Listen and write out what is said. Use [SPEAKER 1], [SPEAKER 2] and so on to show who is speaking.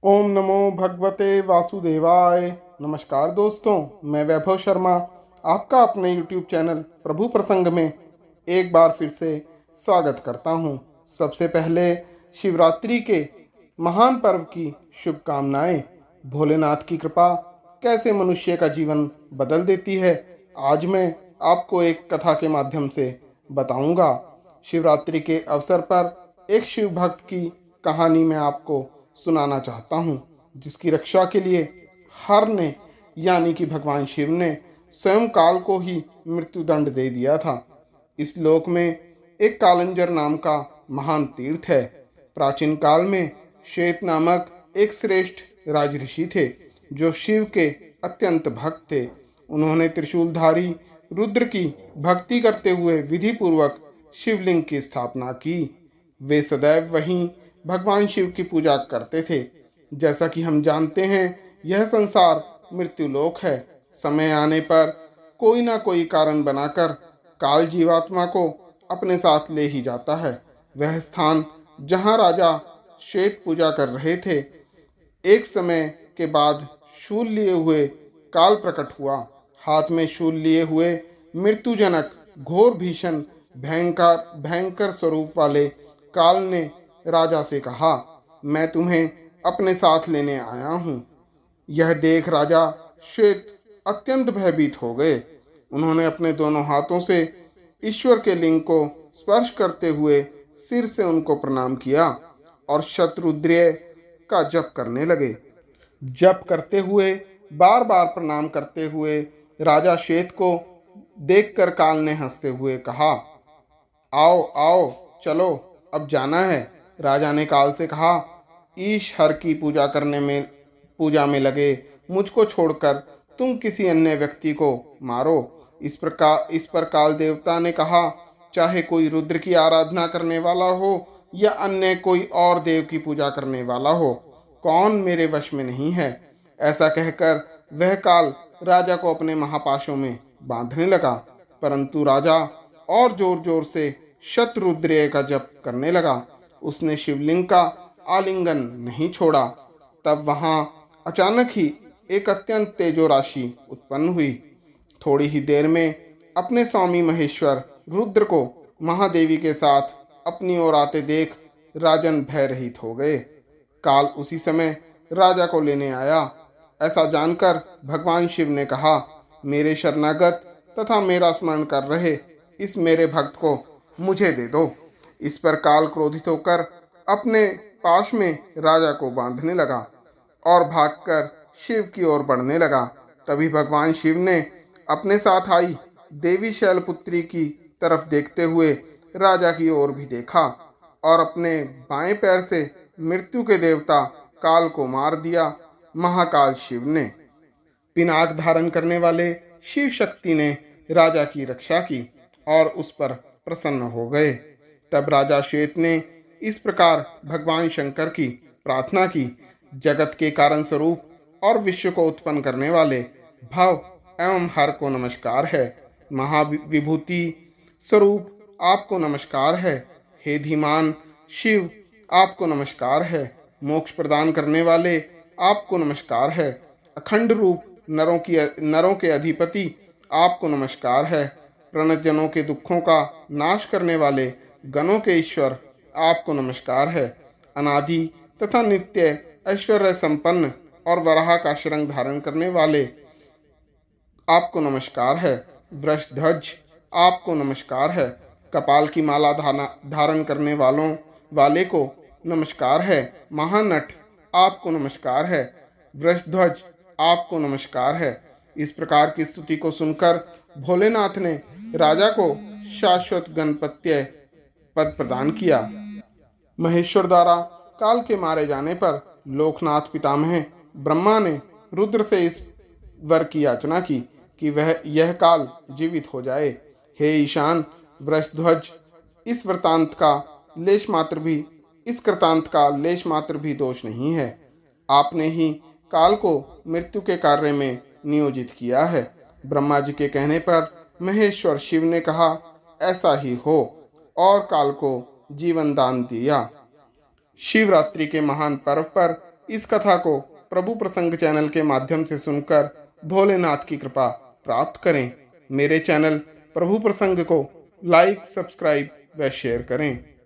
[SPEAKER 1] ओम नमो भगवते वासुदेवाय। नमस्कार दोस्तों, मैं वैभव शर्मा आपका अपने YouTube चैनल प्रभु प्रसंग में एक बार फिर से स्वागत करता हूं। सबसे पहले शिवरात्रि के महान पर्व की शुभकामनाएं। भोलेनाथ की कृपा कैसे मनुष्य का जीवन बदल देती है, आज मैं आपको एक कथा के माध्यम से बताऊंगा। शिवरात्रि के अवसर पर एक शिव भक्त की कहानी मैं आपको सुनाना चाहता हूँ, जिसकी रक्षा के लिए हर ने यानी कि भगवान शिव ने स्वयं काल को ही मृत्युदंड दे दिया था। इस लोक में एक कालंजर नाम का महान तीर्थ है। प्राचीन काल में श्वेत नामक एक श्रेष्ठ राजऋषि थे, जो शिव के अत्यंत भक्त थे। उन्होंने त्रिशूलधारी रुद्र की भक्ति करते हुए विधि पूर्वक शिवलिंग की स्थापना की। वे सदैव वहीं भगवान शिव की पूजा करते थे। जैसा कि हम जानते हैं, यह संसार मृत्युलोक है। समय आने पर कोई ना कोई कारण बनाकर काल जीवात्मा को अपने साथ ले ही जाता है। वह स्थान जहाँ राजा श्वेत पूजा कर रहे थे, एक समय के बाद शूल लिए हुए काल प्रकट हुआ। हाथ में शूल लिए हुए मृत्युजनक घोर भीषण भयंकर स्वरूप वाले काल ने राजा से कहा, मैं तुम्हें अपने साथ लेने आया हूँ। यह देख राजा श्वेत अत्यंत भयभीत हो गए। उन्होंने अपने दोनों हाथों से ईश्वर के लिंग को स्पर्श करते हुए सिर से उनको प्रणाम किया और शतरुद्रीय का जप करने लगे। जप करते हुए बार बार प्रणाम करते हुए राजा श्वेत को देखकर काल ने हंसते हुए कहा, आओ आओ चलो, अब जाना है। राजा ने काल से कहा, ईश हर की पूजा में लगे मुझको छोड़कर तुम किसी अन्य व्यक्ति को मारो। इस पर काल देवता ने कहा, चाहे कोई रुद्र की आराधना करने वाला हो या अन्य कोई और देव की पूजा करने वाला हो, कौन मेरे वश में नहीं है। ऐसा कहकर वह काल राजा को अपने महापाशों में बांधने लगा, परंतु राजा और जोर जोर से शतरुद्रीय का जप करने लगा। उसने शिवलिंग का आलिंगन नहीं छोड़ा। तब वहां अचानक ही एक अत्यंत तेजो राशि उत्पन्न हुई। थोड़ी ही देर में अपने स्वामी महेश्वर रुद्र को महादेवी के साथ अपनी ओर आते देख राजन भय रहित हो गए। काल उसी समय राजा को लेने आया। ऐसा जानकर भगवान शिव ने कहा, मेरे शरणागत तथा मेरा स्मरण कर रहे इस मेरे भक्त को मुझे दे दो। इस पर काल क्रोधित होकर अपने पाश में राजा को बांधने लगा और भागकर शिव की ओर बढ़ने लगा। तभी भगवान शिव ने अपने साथ आई देवी शैलपुत्री की तरफ देखते हुए राजा की ओर भी देखा और अपने बाएं पैर से मृत्यु के देवता काल को मार दिया। महाकाल शिव ने पिनाक धारण करने वाले शिव शक्ति ने राजा की रक्षा की और उस पर प्रसन्न हो गए। तब राजा श्वेत ने इस प्रकार भगवान शंकर की प्रार्थना की, जगत के कारण स्वरूप और विश्व को उत्पन्न करने वाले भव एवं हर को नमस्कार है। महाविभूति स्वरूप आपको नमस्कार है। हे धीमान शिव, आपको नमस्कार है। मोक्ष प्रदान करने वाले आपको नमस्कार है। अखंड रूप नरों के अधिपति आपको नमस्कार है। प्रणत जनों के दुखों का नाश करने वाले गणों के ईश्वर आपको नमस्कार है। अनादि तथा नित्य ऐश्वर्य संपन्न और वराह का श्रृंग धारण करने वाले आपको नमस्कार है। वृषध्वज आपको नमस्कार है। कपाल की माला धारण करने वाले को नमस्कार है। महानट आपको नमस्कार है। वृषध्वज आपको नमस्कार है। इस प्रकार की स्तुति को सुनकर भोलेनाथ ने राजा को शाश्वत गणपत्य पद प्रदान किया। महेश्वर द्वारा काल के मारे जाने पर लोकनाथ पितामह ब्रह्मा ने रुद्र से इस वर की याचना की कि वह यह काल जीवित हो जाए। हे ईशान वृषध्वज, इस कृतांत का लेश मात्र भी दोष नहीं है। आपने ही काल को मृत्यु के कार्य में नियोजित किया है। ब्रह्मा जी के कहने पर महेश्वर शिव ने कहा, ऐसा ही हो, और काल को जीवन दान दिया। शिवरात्रि के महान पर्व पर इस कथा को प्रभु प्रसंग चैनल के माध्यम से सुनकर भोलेनाथ की कृपा प्राप्त करें। मेरे चैनल प्रभु प्रसंग को लाइक, सब्सक्राइब व शेयर करें।